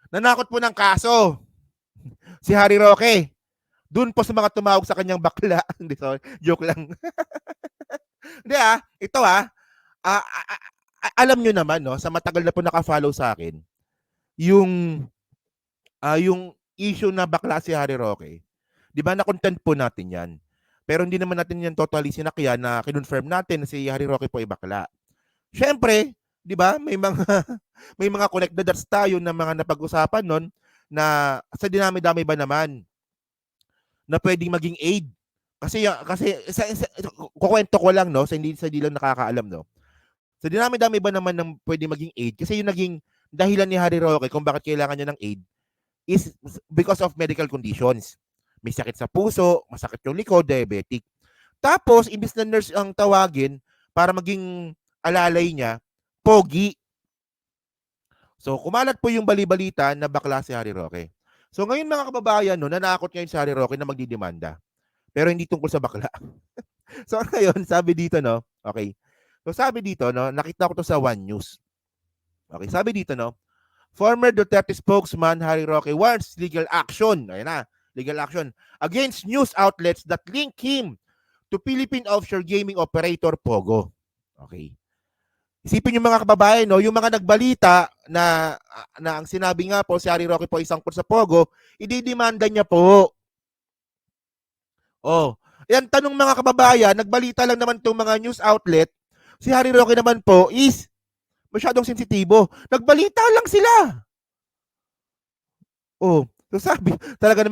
Nanakot po ng kaso si Harry Roque. Doon po sa mga tumawag sa kanyang bakla. Hindi, sorry. Joke lang. Hindi ito alam nyo naman, no, sa matagal na po naka-follow sa akin, yung, yung issue na bakla si Harry Roque, di ba, na-content po natin yan. Pero hindi naman natin yan totally sinakyan na kinonfirm natin na si Harry Roque po ay bakla. Siyempre, di ba, may mga may mga connected dots tayo na mga napag-usapan nun na sa dinami-dami ba naman na pwedeng maging aid. Kasi kukwento ko lang, no, sa hindi lang nakakaalam, no. Sa dinami-dami ba naman ng pwedeng maging aid, kasi yung naging dahilan ni Harry Roque kung bakit kailangan niya ng aid is because of medical conditions. May sakit sa puso, masakit yung likod, diabetic. Tapos, imbis na nurse ang tawagin para maging alalay niya, pogi. So, kumalat po yung bali-balita na bakla si Harry Roque. So, ngayon mga kababayan, no, nanakot ngayon si Harry Roque na magdidemanda. Pero hindi tungkol sa bakla. So, ngayon, sabi dito, no, okay. So, sabi dito, no, nakita ko to sa One News. Okay, sabi dito, no, former Duterte spokesman Harry Roque wants legal action. Ayan na, legal action against news outlets that link him to Philippine offshore gaming operator Pogo. Okay. Isipin yung mga kababayan, no, yung mga nagbalita na ang sinabi nga po si Harry Roque po isang sa Pogo, ididemanda niya po. Oh, yan tanong mga kababayan, nagbalita lang naman itong mga news outlet, si Harry Roque naman po is masyadong sensitibo. Nagbalita lang sila. Oh, so sabi, talaga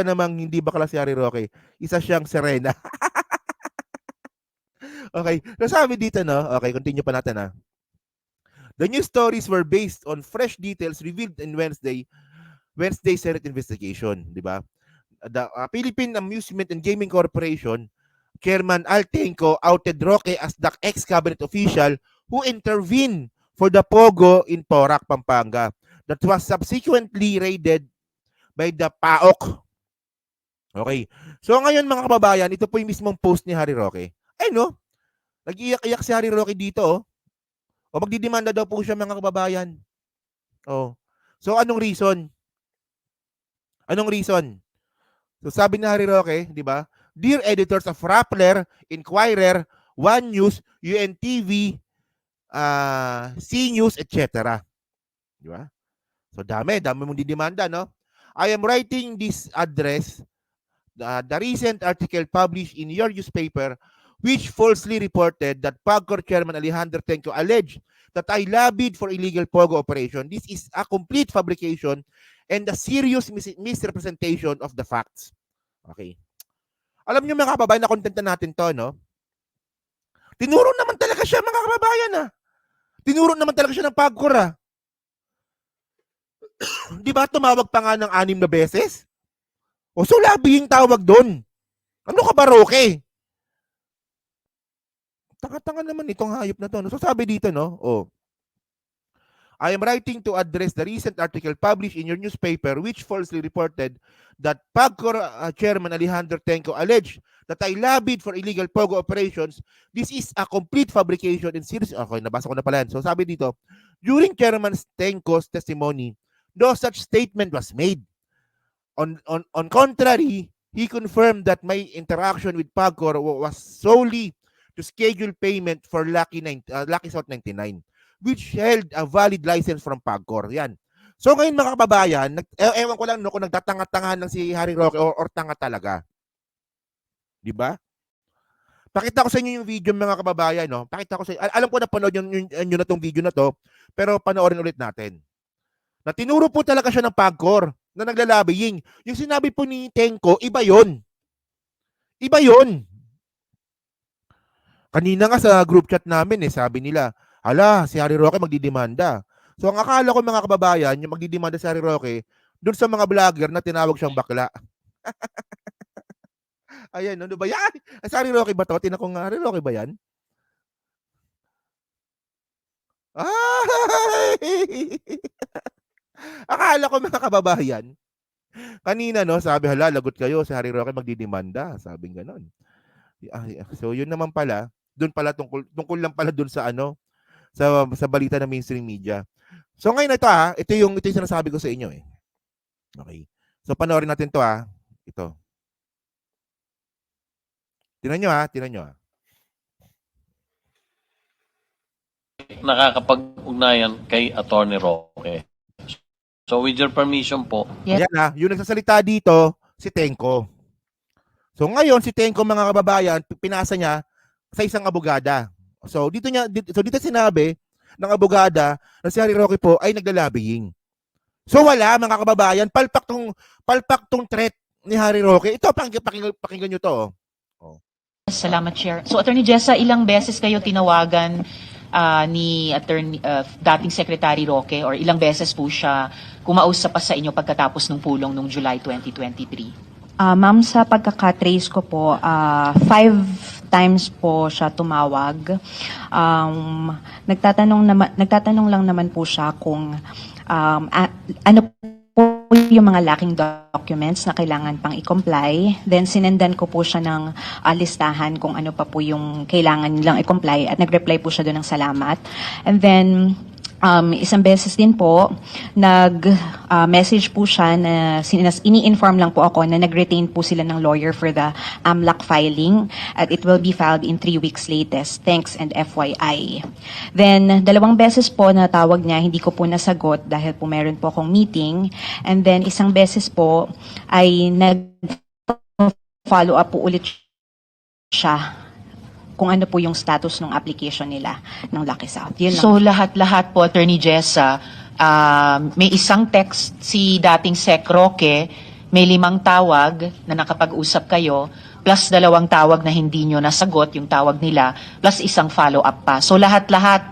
namang hindi bakla si Harry Roque. Isa siyang Serena. Okay, so sabi dito, no. Okay, continue pa natin The news stories were based on fresh details revealed in Wednesday Senate investigation, di ba? The Philippine Amusement and Gaming Corporation Chairman Al Tenco outed Roque as the ex-cabinet official who intervened for the Pogo in Porac, Pampanga that was subsequently raided by the PAOK. Okay. So ngayon mga kababayan, ito po yung mismong post ni Harry Roque. Ay no, nag-iyak-iyak si Harry Roque dito. O magdidemanda daw po siya mga kababayan. Oh. So anong reason? Anong reason? So sabi ni Harry Roque, di ba? Dear editors of Rappler, Inquirer, One News, UNTV, C-News, etc. Di ba? So dami mong didemanda, no? I am writing this address, the recent article published in your newspaper, which falsely reported that PAGCOR Chairman Alejandro Tenco alleged that I lobbied for illegal Pogo operation. This is a complete fabrication and a serious misrepresentation of the facts. Okay. Alam niyo mga kababayan, na content na natin to, no? Tinuro naman talaga siya mga kababayan Tinuro naman talaga siya ng PAGCOR Di ba tumawag pa nga ng 6 na beses? O so lobbying tawag doon. Ano ka ba, Roque? Tanga-tanga naman itong hayop na to. No? So sabi dito, no? I am writing to address the recent article published in your newspaper which falsely reported that PAGCOR Chairman Alejandro Tenco alleged that I lobbied for illegal Pogo operations. This is a complete fabrication and serious... Okay, nabasa ko na pala yan. So sabi dito, during Chairman Tenco's testimony, no such statement was made. On contrary, he confirmed that my interaction with PAGCOR was solely to schedule payment for Lucky South 99. Which held a valid license from PAGCOR. Yan. So ngayon mga kababayan, ewan ko lang no, kung nagtatanga-tangahan lang si Harry Roque or tanga talaga. Di ba? Pakita ko sa inyo yung video mga kababayan. No? Pakita ko sa inyo. Alam ko na panood nyo na tong video na to, pero panoorin ulit natin. Na tinuro po talaga siya ng PAGCOR na naglalobbying. Yung sinabi po ni Tenco, iba yon. Iba yon. Kanina nga sa group chat namin, sabi nila, hala, si Harry Roque magdidemanda. So ang akala ko mga kababayan, yung magdidemanda si Harry Roque, doon sa mga vlogger na tinawag siyang bakla. Ayan, ano ba yan? Si Harry Roque ba to? Tinakong Harry Roque ba yan? Ay! Akala ko mga kababayan, kanina no, sabi hala, lagot kayo, si Harry Roque magdidemanda. Sabing ganon. So yun naman pala, doon pala tungkol lang pala doon sa ano, sa balita ng mainstream media. So ngayon ito yung sinasabi ko sa inyo eh. Okay. So panoorin natin to Ito. Tingnan nyo tingnan nyo Nakakapag-ugnayan kay Attorney Roque. So with your permission po. Yes. Ayan yung nagsasalita dito, si Tenko. So ngayon, si Tenko mga kababayan, pinasa niya sa isang abogada. So dito sinabi ng abogada na si Harry Roque po ay naglalabing. So wala mga kababayan, palpak tong threat ni Harry Roque. Ito, pakinggan nyo to. Salamat, Chair. So, Attorney Jessa, ilang beses kayo tinawagan ni dating Secretary Roque or ilang beses po siya kumausap pa sa inyo pagkatapos ng pulong noong July 2023? Ma'am, sa pagkakatrace ko po, 5 times po siya tumawag. Nagtatanong lang naman po siya kung ano po yung mga lacking documents na kailangan pang i-comply. Then sinendan ko po siya ng listahan kung ano pa po yung kailangan nilang i-comply at nag-reply po siya doon ng salamat. And then isang beses din po, nag-message po siya na ini-inform lang po ako na nag-retain po sila ng lawyer for the AMLAC filing at it will be filed in 3 weeks latest. Thanks and FYI. Then, 2 beses po na tawag niya, hindi ko po nasagot dahil po meron po akong meeting. And then, isang beses po ay nag-follow up po ulit siya kung ano po yung status ng application nila ng Lucky South. Yun lang. So, lahat-lahat po, Attorney Jessa, may isang text si dating Sec Roque, may 5 tawag na nakapag-usap kayo, plus 2 tawag na hindi nyo nasagot yung tawag nila, plus isang follow-up pa. So, lahat-lahat,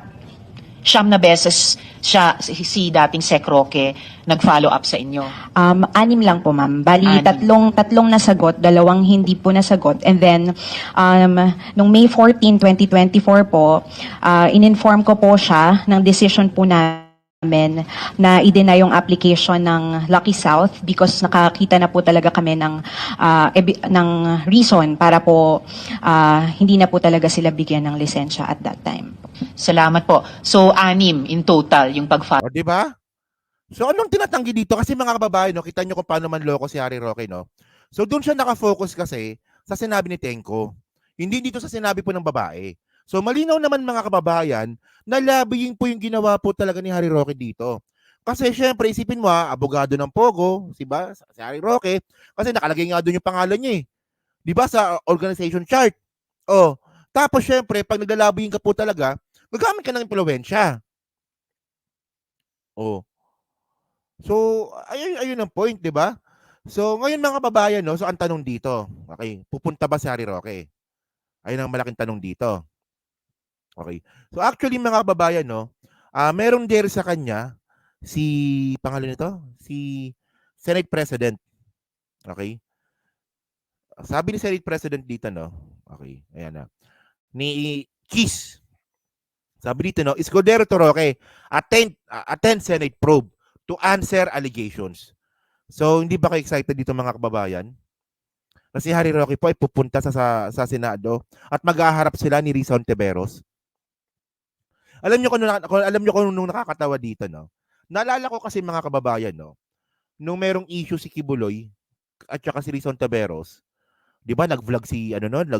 9 beses siya, si dating Sec Roque, nag-follow up sa inyo. 6 lang po, ma'am. Bali, 3 nasagot, 2 hindi po nasagot. And then, nung May 14, 2024 po, in-inform ko po siya ng decision po namin na i-deny yung application ng Lucky South because nakakita na po talaga kami ng reason para po hindi na po talaga sila bigyan ng lisensya at that time. Salamat po. So, 6 in total yung pag-follow. O, di ba? So, anong tinatanggi dito? Kasi mga kababayan, kita nyo kung paano manloko si Harry Roque, no? So, doon siya nakafocus kasi sa sinabi ni Tenko. Hindi dito sa sinabi po ng babae. So, malinaw naman mga kababayan na lobbying po yung ginawa po talaga ni Harry Roque dito. Kasi syempre, isipin mo abogado ng Pogo, diba? Si Harry Roque, kasi nakalagay nga doon yung pangalan niya eh. Diba sa organization chart? Oh, tapos syempre, pag naglalobbying ka po talaga, gagamit ka ng impluwensya. Oh. So, ayun ang point, di ba? So, ngayon mga kababayan, no, so ang tanong dito, okay, pupunta ba si Harry Roque? Ayun ang malaking tanong dito. Okay. So, actually mga kababayan, no, meron there sa kanya, pangalan nito, si Senate President. Okay? Sabi ni Senate President dito, no, okay, ayan ni Kiss. Sabi dito, no, Escudero to Roque, attend Senate probe to answer allegations. So, hindi ba kayo excited dito mga kababayan? Kasi Harry Roque po ay pupunta sa Senado at mag-aharap sila ni Risa Hontiveros. Alam niyo kung nung nakakatawa dito, no? Naalala ko kasi mga kababayan, no, nung merong issue si Kibuloy at saka si Risa Hontiveros, 'di ba nag-vlog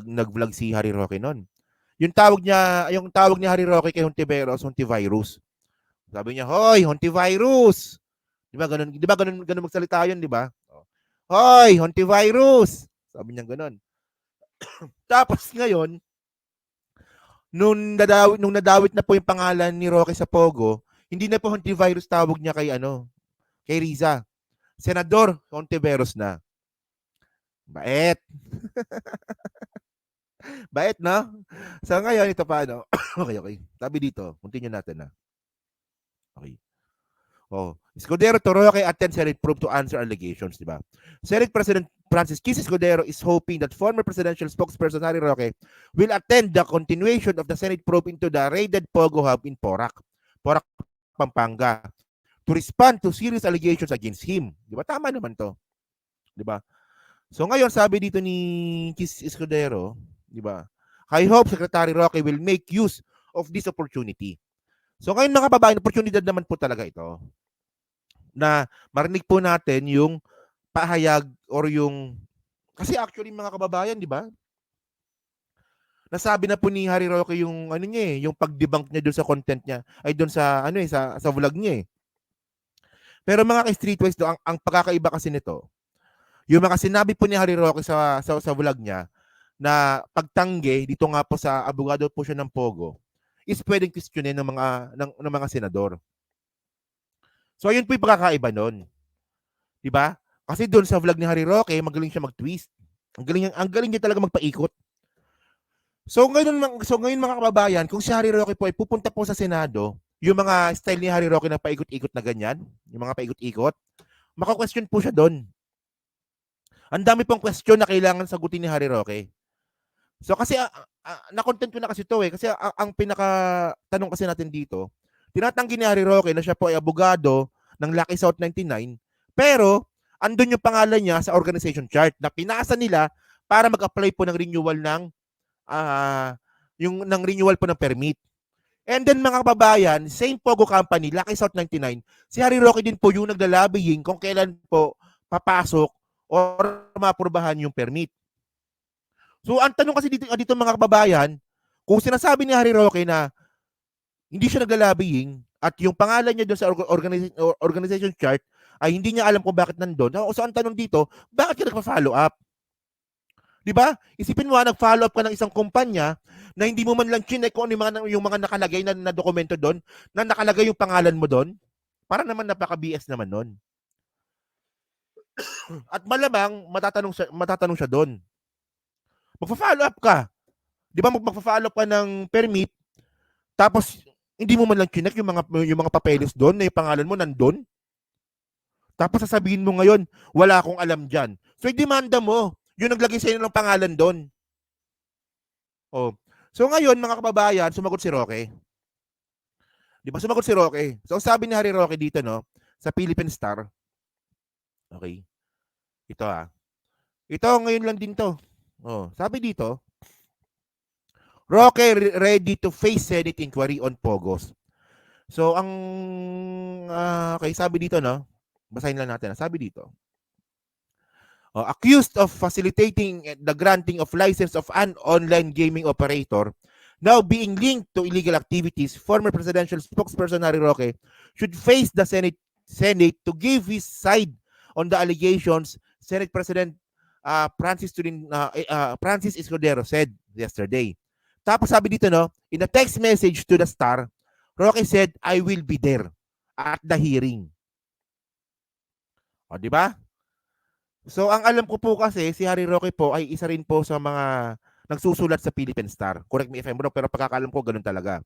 nag-vlog si Harry Roque noon. Yung tawag ni Harry Roque kay Hontiveros, Hontivirus. Sabi niya, "Hoy, Hontivirus." 'Di ba ganun magsalita 'yun, 'di ba? "Hoy, Hontivirus." Sabi niya ganun. Tapos ngayon, nung nadawit na po yung pangalan ni Roque sa Pogo, hindi na po Hontivirus tawag niya kay Riza. Senador Hontiveros na. Bait. Bait, no? So ngayon, ito pa, no? Okay. Sabi dito, continue natin na. Okay. Oh, Escudero to Roque attend Senate probe to answer allegations, di ba? Senate President Francis Kiss Escudero is hoping that former presidential spokesperson Harry Roque will attend the continuation of the Senate probe into the raided Pogo Hub in Porac, Pampanga, to respond to serious allegations against him. Di ba? Tama naman to. Di ba? So ngayon, sabi dito ni Kiss Escudero, di ba? I hope Secretary Roque will make use of this opportunity. So ngayon mga kababayan, oportunidad naman po talaga ito na marinig po natin yung pahayag or yung kasi actually mga kababayan, di ba? Nasabi na po ni Harry Roque yung ano niya yung pag-debunk niya doon sa content niya, ay doon sa ano sa vlog niya. Pero mga ka-streetwise do, ang pagkakaiba kasi nito, yung mga sinabi po ni Harry Roque sa vlog niya na pagtanggi dito nga po sa abogado po siya ng Pogo is pwedeng questionin ng mga senador. So ayun po yung pagkakaiba nun. 'Di ba? Kasi doon sa vlog ni Harry Roque, magaling siya mag-twist. Ang galing niya talaga magpaikot. So ngayon mga kababayan, kung si Harry Roque po ay pupunta po sa Senado, yung mga style ni Harry Roque na paikot-ikot na ganyan, yung mga paikot-ikot, maka-question po siya doon. Ang dami pong question na kailangan sagutin ni Harry Roque. So kasi na-content ko na kasi ito kasi ang pinaka tanong kasi natin dito, tinatanggi ni Harry Roque na siya po ay abogado ng Lucky South 99, pero andun yung pangalan niya sa organization chart na pinasa nila para mag-apply po ng renewal ng ng renewal po ng permit. And then mga kababayan, same Pogo company, Lucky South 99, si Harry Roque din po yung naglalobbying kung kailan po papasok or maaprubahan yung permit. So ang tanong kasi dito mga kababayan, kung sinasabi ni Harry Roque na hindi siya naglalobbying at yung pangalan niya doon sa organization chart ay hindi niya alam kung bakit nandun. So ang tanong dito, bakit ka nagpa-follow up? 'Di ba? Isipin mo nag-follow up ka ng isang kumpanya na hindi mo man lang chinek kung ano yung mga nakalagay na dokumento doon, na nakalagay yung pangalan mo doon. Para naman napaka-BS naman nun. At malamang matatanong siya doon. Magfa-follow up ka. 'Di ba magfa-follow up ka ng permit tapos hindi mo man lang chinek yung mga papeles doon na yung pangalan mo nandoon. Tapos sasabihin mo ngayon, wala akong alam diyan. So i-demanda mo yung naglagay sa inyo ng pangalan doon. Oh. So ngayon mga kababayan, sumagot si Roque. 'Di ba sumagot si Roque? So sabi ni Harry Roque dito sa Philippine Star. Okay. Ito Ito ngayon lang din 'to. Oh, sabi dito, Roque ready to face Senate inquiry on Pogos. So ang okay, sabi dito basahin lang natin. Sabi dito, accused of facilitating the granting of license of an online gaming operator now being linked to illegal activities, former presidential spokesperson Harry Roque should face the Senate to give his side on the allegations. Senate President Francis Escudero said yesterday. Tapos sabi dito in a text message to the Star, Roque said, I will be there at the hearing. O, di ba? So, ang alam ko po kasi, si Harry Roque po ay isa rin po sa mga nagsusulat sa Philippine Star. Correct me if I'm wrong, pero pagkakalam ko, ganun talaga.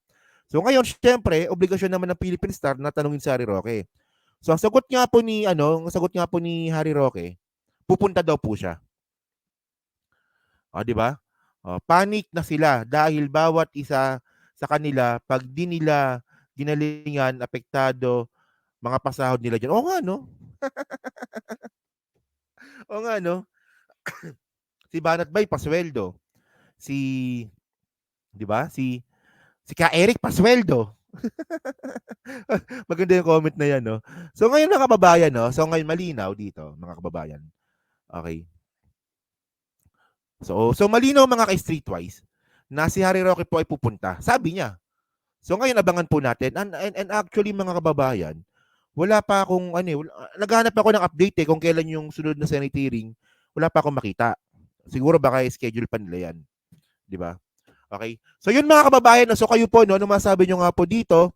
So, ngayon, syempre, obligasyon naman ng Philippine Star na tanungin si Harry Roque. So, ang sagot nga po ni Harry Roque, pupunta daw po siya. O, di ba? Panic na sila dahil bawat isa sa kanila, pag di nila ginalingan, apektado, mga pasahod nila dyan. Oo nga, no? Oo nga, no? Si Banat Bay, pasweldo. Di ba? Si Ka Eric, pasweldo. Maganda yung comment na yan, no? So ngayon mga kababayan, so ngayon malinaw dito, mga kababayan. Okay. So malinaw mga ka-streetwise na si Harry Roque po ay pupunta. Sabi niya. So ngayon abangan po natin. And actually mga kababayan, wala pa akong naghahanap ako ng update kung kailan yung sunod na Senate hearing. Wala pa akong makita. Siguro baka schedule pa nila yan. 'Di ba? Okay? So yun mga kababayan, so kayo po ano masabi niyo nga po dito,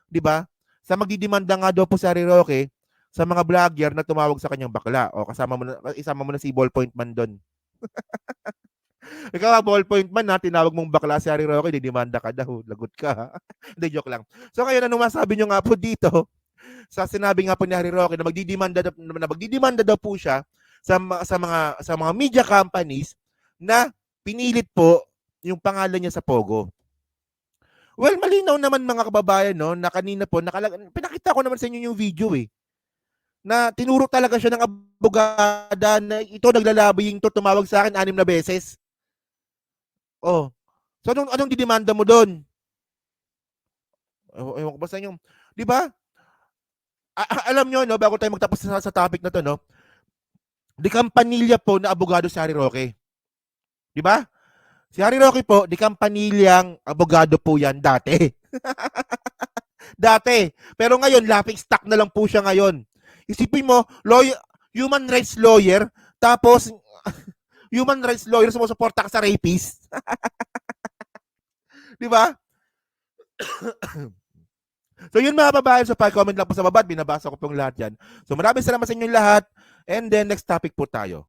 'di ba? Sa magdidemanda nga daw po si Harry Roque sa mga vlogger na tumawag sa kanyang bakla o isama mo na si Ballpoint Man doon. Ikaw Ballpoint Man tinawag mong bakla si Harry Roque, didemanda ka daw, lagot ka. Hindi, joke lang. So ngayon ano masabi niyo nga po dito? Sa sinabi nga po ni Harry Roque na magdidemanda daw po siya sa mga media companies na pinilit po yung pangalan niya sa Pogo. Well, malinaw naman mga kababayan na kanina po pinakita ko naman sa inyo yung video na tinuro talaga siya ng abogada na ito naglalabing to, tumawag sa akin 6 na beses. Oh. So anong didemanda mo doon? Ewan ko ba sa inyo. Di ba? Alam nyo, no, bago tayo magtapos sa topic na to, no, di Campanilla po na abogado si Harry Roque. Di ba? Si Harry Roque po, di Campanilyang abogado po yan dati. Dati. Pero ngayon, laughing stock na lang po siya ngayon. Isipin mo, human rights lawyer, tapos human rights lawyer sumusuporta ka sa rapist. Di ba? So yun mga babae, so pag-comment lang po sa baba, binabasa ko pong lahat yan. So maraming salamat sa inyong lahat, and then next topic po tayo.